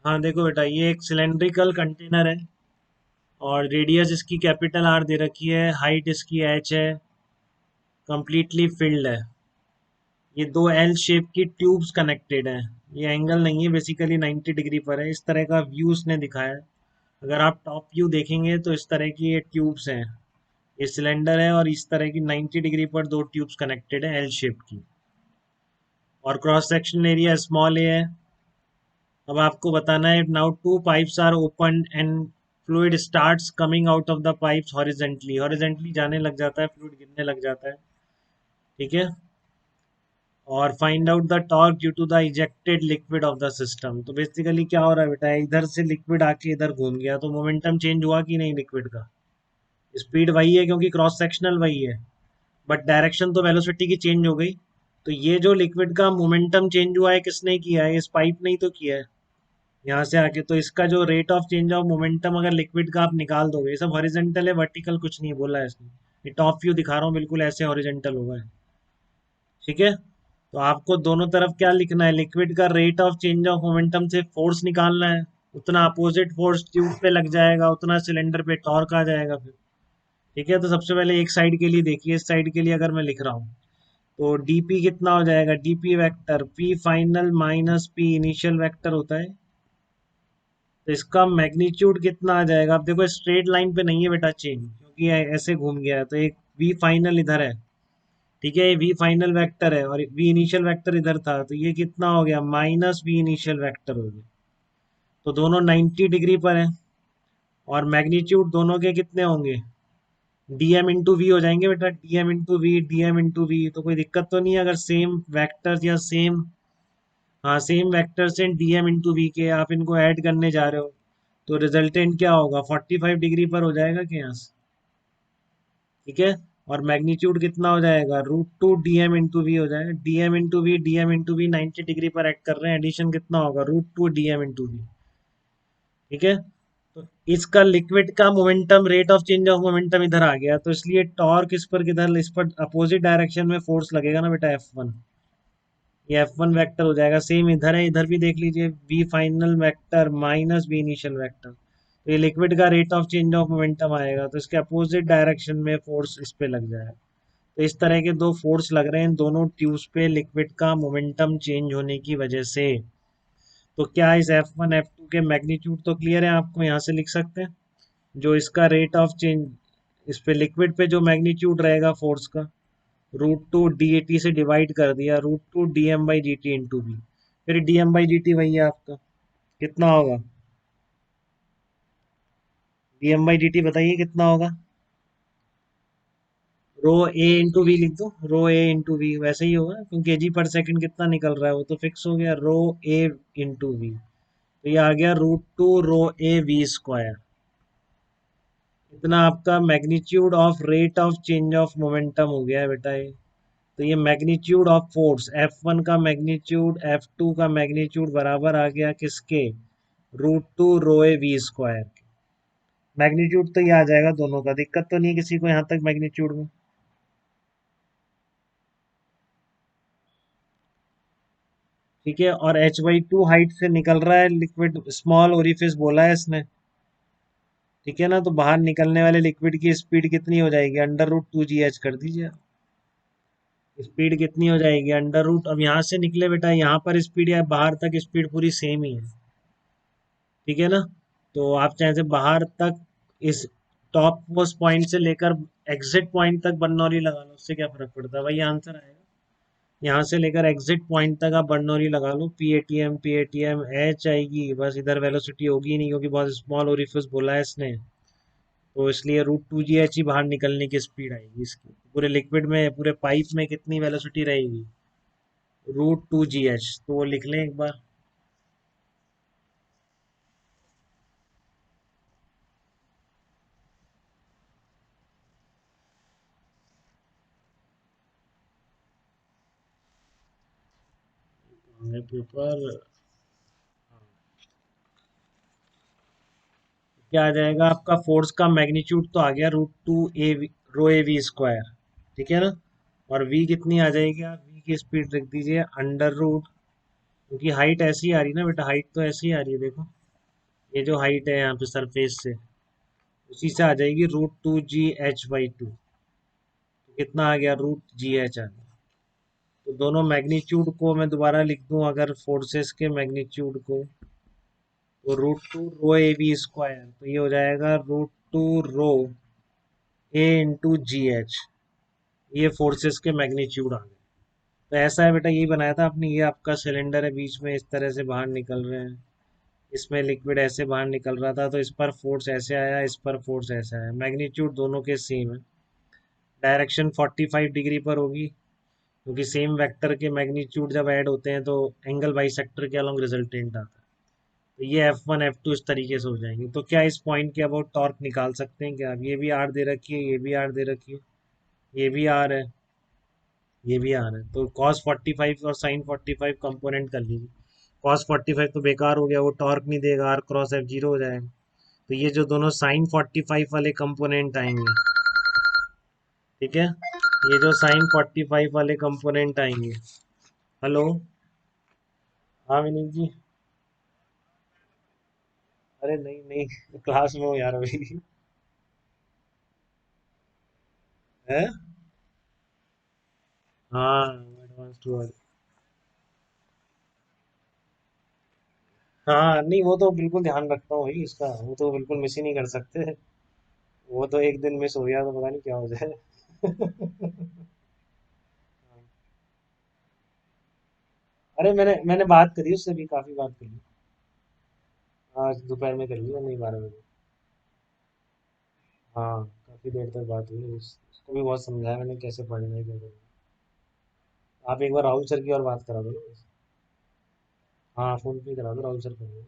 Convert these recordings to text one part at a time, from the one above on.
हाँ देखो बेटा, ये एक सिलेंड्रिकल कंटेनर है और रेडियस इसकी कैपिटल आर दे रखी है, हाइट इसकी एच है, कंप्लीटली फिल्ड है। ये दो एल शेप की ट्यूब्स कनेक्टेड हैं। ये एंगल नहीं है, बेसिकली 90 डिग्री पर है। इस तरह का व्यू उसने दिखाया है। अगर आप टॉप व्यू देखेंगे तो इस तरह की ये ट्यूब्स हैं। ये सिलेंडर है और इस तरह की 90 डिग्री पर दो ट्यूब्स कनेक्टेड है एल शेप की। और cross section area small a है। अब आपको बताना है, now two pipes are open and fluid starts coming out of the pipes horizontally. Horizontally जाने लग जाता है, फ्लूइड गिरने लग जाता है। ठीक है। और find out the torque due to the ejected liquid of the system. तो बेसिकली क्या हो रहा है बेटा, इधर से लिक्विड आके इधर घूम गया तो मोमेंटम चेंज हुआ कि नहीं लिक्विड का। स्पीड वही है क्योंकि क्रॉस सेक्शनल वही है, बट डायरेक्शन तो वेलोसिटी की चेंज हो गई। तो ये जो लिक्विड का मोमेंटम चेंज हुआ है किसने किया है, इस पाइप ने ही तो किया है यहाँ से आके। तो इसका जो rate of change of momentum अगर लिक्विड का आप निकाल दोगे, ये सब हॉरिजेंटल है, वर्टिकल कुछ नहीं बोला है इसने। ये टॉप व्यू दिखा रहा हूँ, बिल्कुल ऐसे हॉरिजेंटल होगा। ठीक है। तो आपको दोनों तरफ क्या लिखना है, लिक्विड का rate of change of momentum से फोर्स निकालना है। उतना अपोजिट फोर्स ट्यूब पे लग जाएगा, उतना सिलेंडर पे टॉर्क आ जाएगा फिर। ठीक है। तो सबसे पहले एक साइड के लिए देखिए, इस साइड के लिए अगर मैं लिख रहा हूँ तो डीपी कितना हो जाएगा, DP vector P final minus P initial vector होता है। तो इसका मैग्नीट्यूड कितना आ जाएगा, आप देखो स्ट्रेट लाइन पे नहीं है बेटा चेंज, क्योंकि ये ऐसे घूम गया है। तो एक वी फाइनल इधर है। ठीक है, ये वी फाइनल वेक्टर है और वी इनिशियल वेक्टर इधर था, तो ये कितना हो गया, माइनस वी इनिशियल वेक्टर हो गया। तो दोनों 90 डिग्री पर है और मैग्नीट्यूड दोनों के कितने होंगे, डीएम इंटू वी हो जाएंगे बेटा, dm into v, dm into v. तो कोई दिक्कत तो नहीं है अगर सेम वेक्टर्स या सेम, हाँ सेम वेक्टर से डीएम इंटू वी के आप इनको ऐड करने जा रहे हो, तो रिजल्टेंट क्या होगा, 45 डिग्री पर हो जाएगा क्या यहाँ से। ठीक है। और मैग्नीट्यूड कितना हो जाएगा, √2 डीएम इंटू वी हो जाएगा। Dm into v, dm into v 90 degree पर एक्ट कर रहे हैं, एडिशन कितना होगा, √2 डीएम इंटू वी। ठीक है। तो इसका लिक्विड का momentum, rate of change of momentum इधर आ गया, तो इसलिए टॉर्क इस पर किधर, इस पर अपोजिट डायरेक्शन में फोर्स लगेगा ना बेटा, F1। ये F1 वेक्टर हो जाएगा, सेम इधर है, इधर भी देख लीजिए, v final vector minus v initial vector. तो ये लिक्विड का rate of change of momentum आएगा, तो इसके अपोजिट डायरेक्शन में फोर्स इस पे लग जाएगा। तो इस तरह के दो फोर्स लग रहे हैं दोनों ट्यूब्स पे लिक्विड का मोमेंटम चेंज होने की वजह से। तो क्या इस F1 F2 के मैग्नीट्यूड तो क्लियर है, आपको यहाँ से लिख सकते हैं। जो इसका रेट ऑफ चेंज, इस पे लिक्विड पे जो मैग्नीट्यूड रहेगा फोर्स का, √2 डी टी से डिवाइड कर दिया, √2 dm/dt इंटू बी। फिर dm/dt वही है आपका, कितना होगा, dm/dt बताइए कितना होगा। रो ए इंटू वी लिख दो, रो ए इंटू वी वैसे ही होगा, क्योंकि केजी पर सेकंड कितना निकल रहा है वो तो फिक्स हो गया, रो ए इंटू वी। तो ये आ गया √2 रो ए वी स्क्वायर। इतना आपका magnitude of rate of change of momentum हो गया है बेटा ये। तो ये मैग्नीट्यूड ऑफ फोर्स, F1 का मैग्नीट्यूड F2 का मैग्नीट्यूड बराबर आ गया किसके, √2 रो ए वी स्क्वायर। मैग्नीट्यूड तो ये आ जाएगा दोनों का, दिक्कत तो नहीं है किसी को यहाँ तक मैग्नीट्यूड में। ठीक है। और h/2 हाइट से निकल रहा है लिक्विड, स्मॉल ओरिफिस बोला है इसने। ठीक है ना, तो बाहर निकलने वाले लिक्विड की स्पीड कितनी हो जाएगी, √2 GH कर दीजिए। स्पीड कितनी हो जाएगी, अब यहाँ से निकले बेटा, यहाँ पर स्पीड या बाहर तक स्पीड पूरी सेम ही है। ठीक है ना। तो आप चाहे से बाहर तक, इस टॉप मोस्ट पॉइंट से लेकर एग्जिट पॉइंट तक बर्नौली लगा लो, उससे क्या फर्क पड़ता है, वही आंसर आएगा। यहाँ से लेकर एग्जिट पॉइंट तक आप बर्नौली लगा लो, P A T M H आएगी, बस इधर वेलोसिटी होगी नहीं क्योंकि बहुत स्मॉल ओरिफिस बोला है इसने। तो इसलिए √2 GH ही बाहर निकलने की स्पीड आएगी इसकी। पूरे लिक्विड में, पूरे पाइप में कितनी वेलोसिटी रहेगी, √2 GH। तो वो लिख लें एक बार। पेपर क्या आ जाएगा आपका, फोर्स का मैग्नीट्यूड तो आ गया √2 रो ए वी स्क्वायर। ठीक है ना। और वी कितनी आ जाएगी, आप वी की स्पीड रख दीजिए, अंडर रूट क्योंकि हाइट ऐसी आ रही है ना बेटा, हाइट तो ऐसी आ रही है देखो, ये जो हाइट है यहाँ पे सरफेस से, उसी से आ जाएगी √2GH/2। तो कितना आ गया, √GH आ गया। तो दोनों मैग्नीट्यूड को मैं दोबारा लिख दूं, अगर फोर्सेस के मैग्नीट्यूड को, तो √2 ρAV², तो ये हो जाएगा √2 ρA × GH। ये फोर्सेस के मैग्नीट्यूड आ गए। तो ऐसा है बेटा, यही बनाया था आपने। ये आपका सिलेंडर है, बीच में इस तरह से बाहर निकल रहे हैं, इसमें लिक्विड ऐसे बाहर निकल रहा था, तो इस पर फोर्स ऐसे आया, इस पर फोर्स ऐसे आया, मैग्नीट्यूड दोनों के सेम है। डायरेक्शन 45 डिग्री पर होगी, क्योंकि सेम वेक्टर के मैग्नीट्यूड जब ऐड होते हैं तो एंगल बाइसेक्टर के अलॉन्ग रिजल्टेंट आता है। तो ये F1 F2 इस तरीके से हो जाएंगे। तो क्या इस पॉइंट के अबाउट टॉर्क निकाल सकते हैं क्या? ये भी आर दे रखी है, ये भी आर दे रखी है, ये भी आर है, ये भी आर है। तो cos 45 और sin 45 कंपोनेंट कर लीजिए। cos 45 तो बेकार हो गया, वो टॉर्क नहीं देगा, आर क्रॉस एफ जीरो हो जाएगा। तो ये जो दोनों sin 45 वाले कंपोनेंट आएंगे, ठीक है, ये जो sin 45 वाले कंपोनेंट आएंगे। हेलो, हाँ विनीत जी। अरे नहीं नहीं, क्लास में हो यार अभी। है, हाँ, एडवांस टू। हाँ नहीं, वो तो बिल्कुल ध्यान रखता हूँ भाई इसका, वो तो बिल्कुल मिस ही नहीं कर सकते। वो तो एक दिन मिस हो गया तो पता नहीं क्या हो जाए। अरे मैंने बात करी उससे भी, काफी बात करी। आज दोपहर में कर लिया, नहीं 12 बजे। हाँ, काफी देर तक बात हुई। उसको भी बहुत समझाया मैंने, कैसे पढ़ना है क्या करना है। आप एक बार राहुल सर की और बात करा दो ना। हाँ, फोन पे करा दो, राहुल सर करेंगे।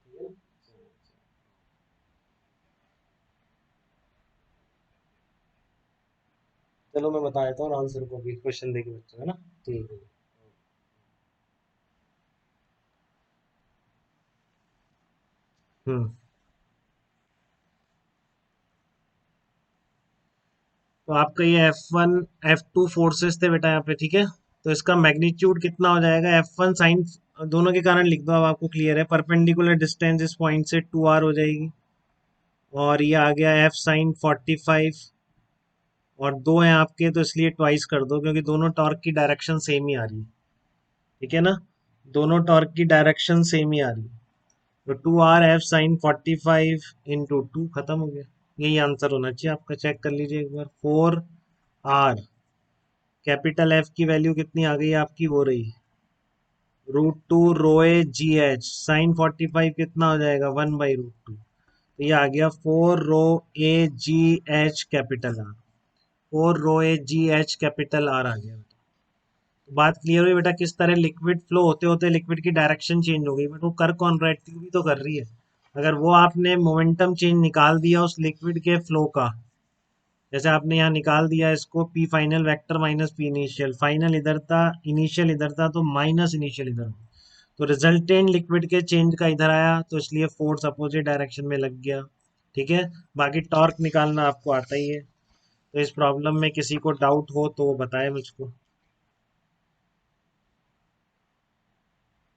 ठीक है ना? चलो मैं बता देता हूँ राहुल सर को भी, क्वेश्चन देके बच्चों है ना। ठीक है। हम्म। तो आपका ये F1 F2 फोर्सेस थे बेटा यहाँ पे, ठीक है। तो इसका मैग्नीट्यूड कितना हो जाएगा, F1 साइन, दोनों के कारण लिख दो, अब आपको क्लियर है। परपेंडिकुलर डिस्टेंस इस पॉइंट से 2r हो जाएगी, और ये आ गया F sin 45, और दो हैं आपके तो इसलिए ट्वाइस कर दो, क्योंकि दोनों टॉर्क की डायरेक्शन सेम ही आ रही है, ठीक है ना। दोनों टॉर्क की डायरेक्शन सेम ही आ रही है। तो 2r F sin 45 × 2, खत्म हो गया। यही आंसर होना चाहिए आपका, चेक कर लीजिए एक बार। 4r, कैपिटल एफ की वैल्यू कितनी आ गई आपकी, वो रही √2 ρA/GH। sin 45 कितना हो जाएगा, 1/√2। तो ये आ गया 4 ρA/GH capital R. 4 ρA/GH capital R आ गया। तो बात क्लियर हुई बेटा, किस तरह लिक्विड फ्लो होते होते लिक्विड की डायरेक्शन चेंज हो गई, बट वो कर कौन रहा है, ट्यूब ही तो कर रही है। अगर वो आपने मोमेंटम चेंज निकाल दिया उस लिक्विड के फ्लो का, जैसे आपने यहाँ निकाल दिया इसको, P final vector minus P initial, final इधर था, इनिशियल इधर था, तो माइनस इनिशियल इधर हो, तो रिजल्टेंट लिक्विड के चेंज का इधर आया, तो इसलिए फोर्स अपोजिट डायरेक्शन में लग गया। ठीक है। बाकी टॉर्क निकालना आपको आता ही है। तो इस प्रॉब्लम में किसी को डाउट हो तो वो बताए मुझको।